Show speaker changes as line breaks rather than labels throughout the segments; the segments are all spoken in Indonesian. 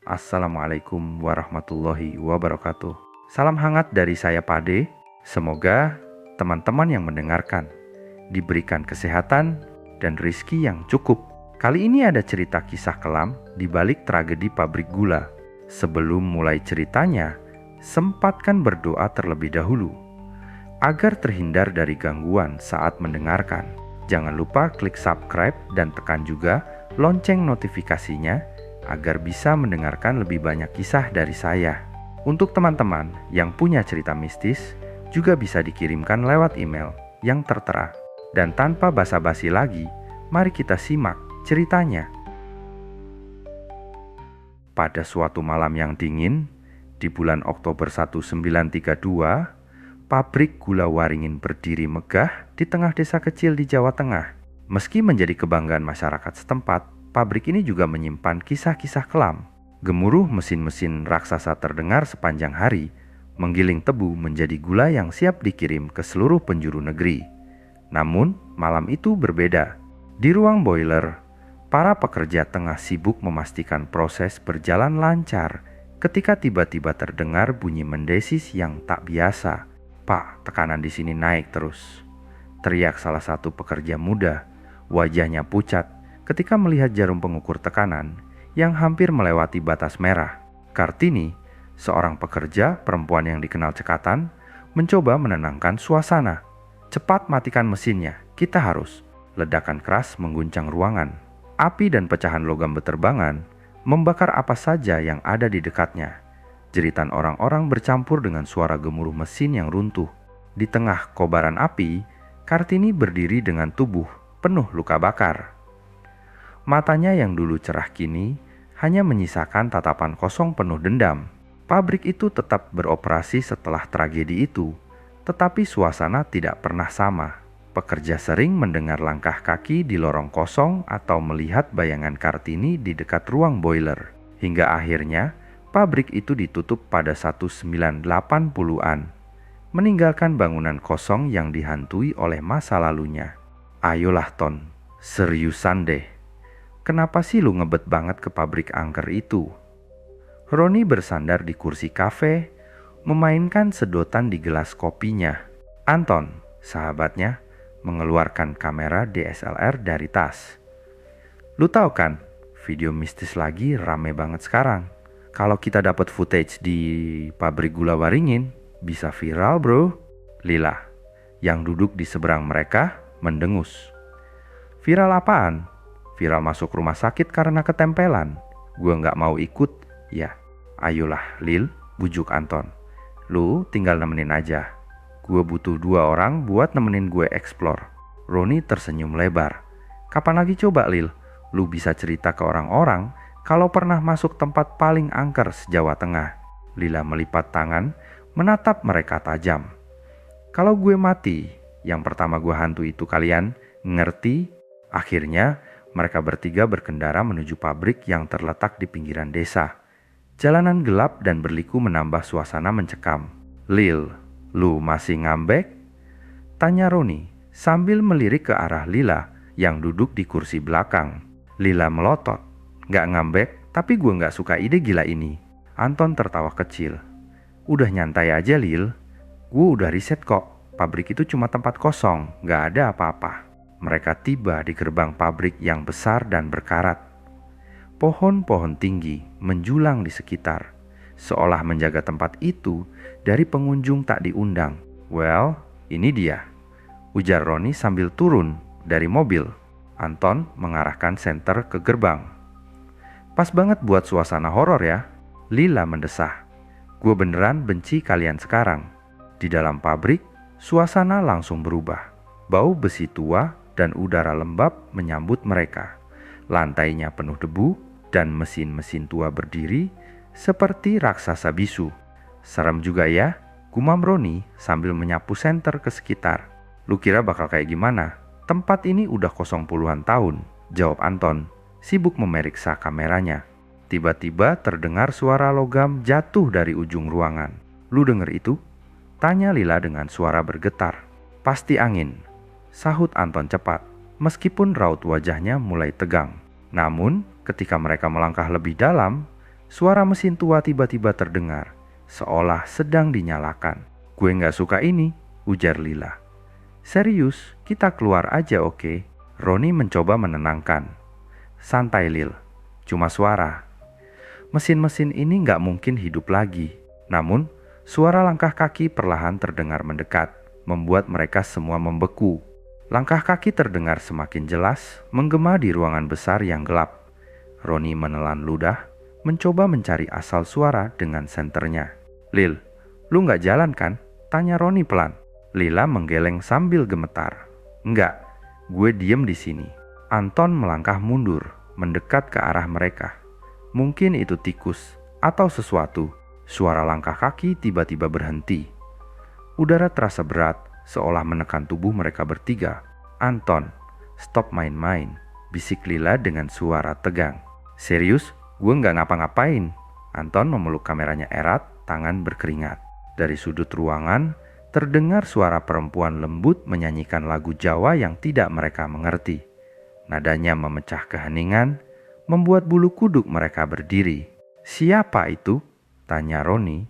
Assalamualaikum warahmatullahi wabarakatuh. Salam hangat dari saya Pade. Semoga teman-teman yang mendengarkan diberikan kesehatan dan rizki yang cukup. Kali ini ada cerita kisah kelam di balik tragedi pabrik gula. Sebelum mulai ceritanya, sempatkan berdoa terlebih dahulu agar terhindar dari gangguan saat mendengarkan. Jangan lupa klik subscribe dan tekan juga lonceng notifikasinya agar bisa mendengarkan lebih banyak kisah dari saya. Untuk teman-teman yang punya cerita mistis, juga bisa dikirimkan lewat email yang tertera. Dan tanpa basa-basi lagi, mari kita simak ceritanya. Pada suatu malam yang dingin, di bulan Oktober 1932, pabrik gula Waringin berdiri megah di tengah desa kecil di Jawa Tengah. Meski menjadi kebanggaan masyarakat setempat, pabrik ini juga menyimpan kisah-kisah kelam. Gemuruh mesin-mesin raksasa terdengar sepanjang hari, menggiling tebu menjadi gula yang siap dikirim ke seluruh penjuru negeri. Namun, malam itu berbeda. Di ruang boiler, para pekerja tengah sibuk memastikan proses berjalan lancar ketika tiba-tiba terdengar bunyi mendesis yang tak biasa. "Pak, tekanan di sini naik terus," teriak salah satu pekerja muda. Wajahnya pucat ketika melihat jarum pengukur tekanan yang hampir melewati batas merah. Kartini, seorang pekerja perempuan yang dikenal cekatan, mencoba menenangkan suasana. "Cepat matikan mesinnya, kita harus." Ledakan keras mengguncang ruangan. Api dan pecahan logam beterbangan membakar apa saja yang ada di dekatnya. Jeritan orang-orang bercampur dengan suara gemuruh mesin yang runtuh. Di tengah kobaran api, Kartini berdiri dengan tubuh penuh luka bakar. Matanya yang dulu cerah kini hanya menyisakan tatapan kosong penuh dendam. Pabrik itu tetap beroperasi setelah tragedi itu, tetapi suasana tidak pernah sama. Pekerja sering mendengar langkah kaki di lorong kosong atau melihat bayangan Kartini di dekat ruang boiler. Hingga akhirnya, pabrik itu ditutup pada 1980-an, meninggalkan bangunan kosong yang dihantui oleh masa lalunya. "Ayolah Ton, seriusan deh. Kenapa sih lu ngebet banget ke pabrik angker itu?" Roni bersandar di kursi kafe, memainkan sedotan di gelas kopinya. Anton, sahabatnya, mengeluarkan kamera DSLR dari tas. "Lu tahu kan, video mistis lagi rame banget sekarang. Kalau kita dapat footage di pabrik gula Waringin, bisa viral bro." Lila, yang duduk di seberang mereka, mendengus. "Viral apaan?" "Viral masuk rumah sakit karena ketempelan. Gue gak mau ikut." "Ya, ayolah Lil," bujuk Anton. "Lu tinggal nemenin aja. Gue butuh 2 orang buat nemenin gue explore." Roni tersenyum lebar. "Kapan lagi coba Lil, lu bisa cerita ke orang-orang kalau pernah masuk tempat paling angker se-Jawa Tengah?" Lila melipat tangan, menatap mereka tajam. "Kalau gue mati, yang pertama gue hantu itu kalian, ngerti?" Akhirnya, mereka bertiga berkendara menuju pabrik yang terletak di pinggiran desa. Jalanan gelap dan berliku menambah suasana mencekam. "Lil, lu masih ngambek?" tanya Roni sambil melirik ke arah Lila yang duduk di kursi belakang. Lila melotot. "Gak ngambek, tapi gue gak suka ide gila ini." Anton tertawa kecil. "Udah nyantai aja Lil, gue udah riset kok. Pabrik itu cuma tempat kosong, gak ada apa-apa." Mereka tiba di gerbang pabrik yang besar dan berkarat. Pohon-pohon tinggi menjulang di sekitar, seolah menjaga tempat itu dari pengunjung tak diundang. "Well, ini dia," ujar Roni sambil turun dari mobil. Anton mengarahkan senter ke gerbang. "Pas banget buat suasana horor ya," Lila mendesah. "Gue beneran benci kalian sekarang." Di dalam pabrik, suasana langsung berubah. Bau besi tua dan udara lembab menyambut mereka. Lantainya penuh debu dan mesin-mesin tua berdiri seperti raksasa bisu. "Serem juga ya," gumam Roni sambil menyapu senter ke sekitar. "Lu kira bakal kayak gimana? Tempat ini udah kosong puluhan tahun," jawab Anton, sibuk memeriksa kameranya. Tiba-tiba terdengar suara logam jatuh dari ujung ruangan. "Lu denger itu?" tanya Lila dengan suara bergetar. "Pasti angin," sahut Anton cepat, meskipun raut wajahnya mulai tegang. Namun, ketika mereka melangkah lebih dalam, Suara mesin tua tiba-tiba terdengar, seolah sedang dinyalakan. "Gue nggak suka ini," ujar Lila. "Serius, kita keluar aja oke?" Roni mencoba menenangkan. "Santai Lil, cuma suara. Mesin-mesin ini nggak mungkin hidup lagi." Namun, suara langkah kaki perlahan terdengar mendekat, membuat mereka semua membeku. Langkah kaki terdengar semakin jelas, menggema di ruangan besar yang gelap. Roni menelan ludah, mencoba mencari asal suara dengan senternya. "Lil, lu nggak jalan kan?" tanya Roni pelan. Lila menggeleng sambil gemetar. "Enggak, gue diem di sini." Anton melangkah mundur, mendekat ke arah mereka. Mungkin itu tikus atau sesuatu. Suara langkah kaki tiba-tiba berhenti. Udara terasa berat, seolah menekan tubuh mereka bertiga. "Anton, stop main-main," bisik Lila dengan suara tegang. "Serius, gue nggak ngapa-ngapain." Anton memeluk kameranya erat, tangan berkeringat. Dari sudut ruangan, terdengar suara perempuan lembut menyanyikan lagu Jawa yang tidak mereka mengerti. Nadanya memecah keheningan, membuat bulu kuduk mereka berdiri. "Siapa itu?" tanya Roni,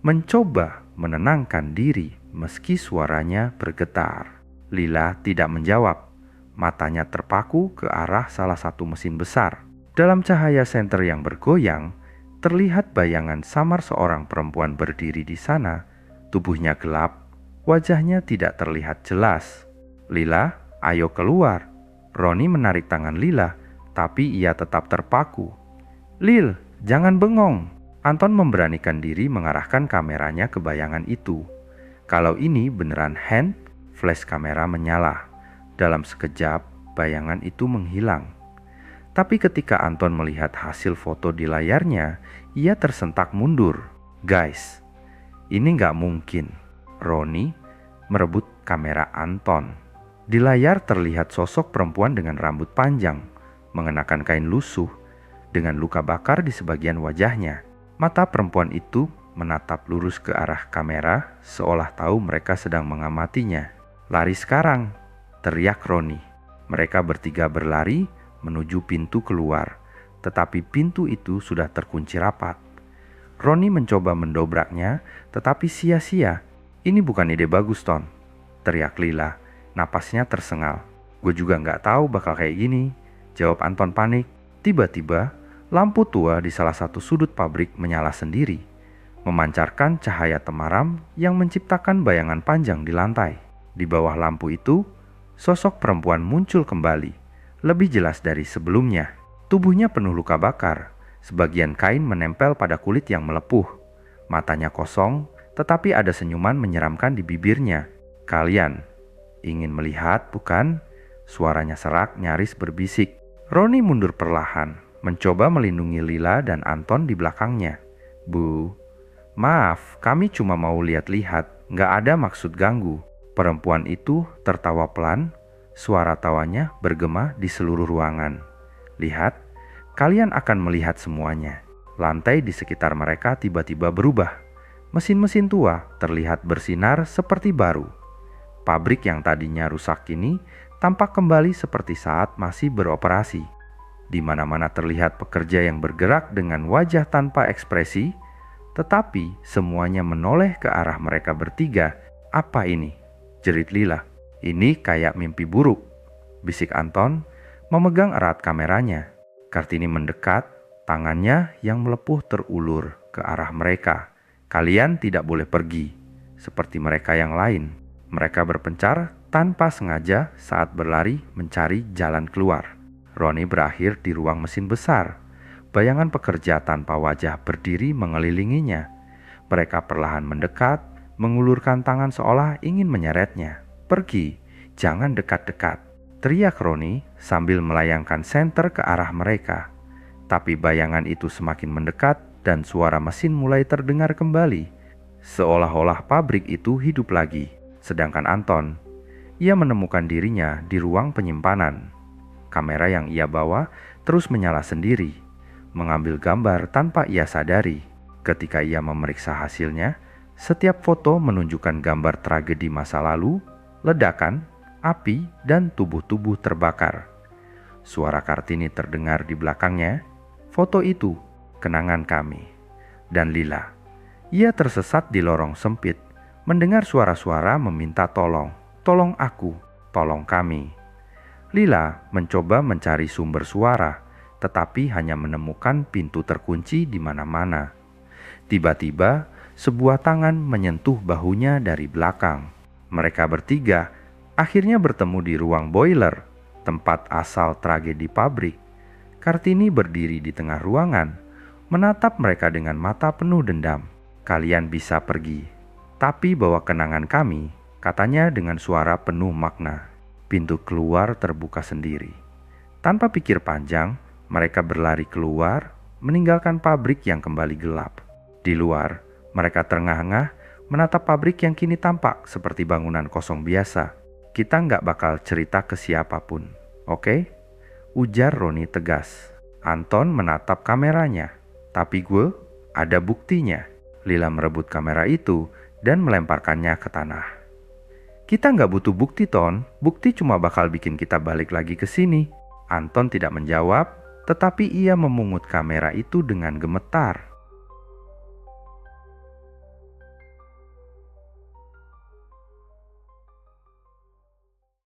mencoba menenangkan diri meski suaranya bergetar. Lila tidak menjawab. Matanya terpaku ke arah salah satu mesin besar. Dalam cahaya senter yang bergoyang, terlihat bayangan samar seorang perempuan berdiri di sana. Tubuhnya gelap, wajahnya tidak terlihat jelas. "Lila, ayo keluar." Roni menarik tangan Lila, tapi ia tetap terpaku. "Lil, jangan bengong." Anton memberanikan diri mengarahkan kameranya ke bayangan itu. Kalau ini beneran hand, flash kamera menyala. Dalam sekejap, bayangan itu menghilang. Tapi ketika Anton melihat hasil foto di layarnya, ia tersentak mundur. "Guys, ini nggak mungkin." Roni merebut kamera Anton. Di layar terlihat sosok perempuan dengan rambut panjang, mengenakan kain lusuh, dengan luka bakar di sebagian wajahnya. Mata perempuan itu menatap lurus ke arah kamera, seolah tahu mereka sedang mengamatinya. "Lari sekarang!" teriak Roni. Mereka bertiga berlari menuju pintu keluar, tetapi pintu itu sudah terkunci rapat. Roni mencoba mendobraknya, tetapi sia-sia. "Ini bukan ide bagus, Ton," teriak Lila. Napasnya tersengal. "Gue juga nggak tahu bakal kayak gini," jawab Anton panik. Tiba-tiba, lampu tua di salah satu sudut pabrik menyala sendiri, memancarkan cahaya temaram yang menciptakan bayangan panjang di lantai. Di bawah lampu itu, sosok perempuan muncul kembali. Lebih jelas dari sebelumnya. Tubuhnya penuh luka bakar, sebagian kain menempel pada kulit yang melepuh. Matanya kosong, tetapi ada senyuman menyeramkan di bibirnya. "Kalian ingin melihat, bukan?" Suaranya serak nyaris berbisik. Roni mundur perlahan, mencoba melindungi Lila dan Anton di belakangnya. "Bu, maaf, kami cuma mau lihat-lihat, nggak ada maksud ganggu." Perempuan itu tertawa pelan. Suara tawanya bergema di seluruh ruangan. "Lihat, kalian akan melihat semuanya." Lantai di sekitar mereka tiba-tiba berubah. Mesin-mesin tua terlihat bersinar seperti baru. Pabrik yang tadinya rusak kini tampak kembali seperti saat masih beroperasi. Di mana-mana terlihat pekerja yang bergerak dengan wajah tanpa ekspresi, tetapi semuanya menoleh ke arah mereka bertiga. "Apa ini?" jerit Lila. "Ini kayak mimpi buruk," bisik Anton, memegang erat kameranya. Kartini mendekat, tangannya yang melepuh terulur ke arah mereka. "Kalian tidak boleh pergi, seperti mereka yang lain." Mereka berpencar tanpa sengaja saat berlari mencari jalan keluar. Roni berakhir di ruang mesin besar. Bayangan pekerja tanpa wajah berdiri mengelilinginya. Mereka perlahan mendekat, mengulurkan tangan seolah ingin menyeretnya. "Pergi, jangan dekat-dekat," teriak Roni sambil melayangkan senter ke arah mereka. Tapi bayangan itu semakin mendekat dan suara mesin mulai terdengar kembali. Seolah-olah pabrik itu hidup lagi. Sedangkan Anton, ia menemukan dirinya di ruang penyimpanan. Kamera yang ia bawa terus menyala sendiri, mengambil gambar tanpa ia sadari. Ketika ia memeriksa hasilnya, setiap foto menunjukkan gambar tragedi masa lalu, ledakan, api, dan tubuh-tubuh terbakar. Suara Kartini terdengar di belakangnya. "Foto itu, kenangan kami. Dan Lila, ia tersesat di lorong sempit, mendengar suara-suara meminta tolong. Tolong aku, tolong kami. Lila mencoba mencari sumber suara, tetapi hanya menemukan pintu terkunci di mana-mana. Tiba-tiba, sebuah tangan menyentuh bahunya dari belakang. Mereka bertiga akhirnya bertemu di ruang boiler, tempat asal tragedi pabrik. Kartini berdiri di tengah ruangan, menatap mereka dengan mata penuh dendam. Kalian bisa pergi, tapi bawa kenangan kami, katanya dengan suara penuh makna. Pintu keluar terbuka sendiri. Tanpa pikir panjang, mereka berlari keluar, meninggalkan pabrik yang kembali gelap. Di luar, mereka terengah-engah menatap pabrik yang kini tampak seperti bangunan kosong biasa. Kita nggak bakal cerita ke siapapun, oke? Ujar Roni tegas. Anton menatap kameranya. Tapi gue ada buktinya. Lila merebut kamera itu dan melemparkannya ke tanah. Kita nggak butuh bukti, Ton. Bukti cuma bakal bikin kita balik lagi ke sini. Anton tidak menjawab, tetapi ia memungut kamera itu dengan gemetar.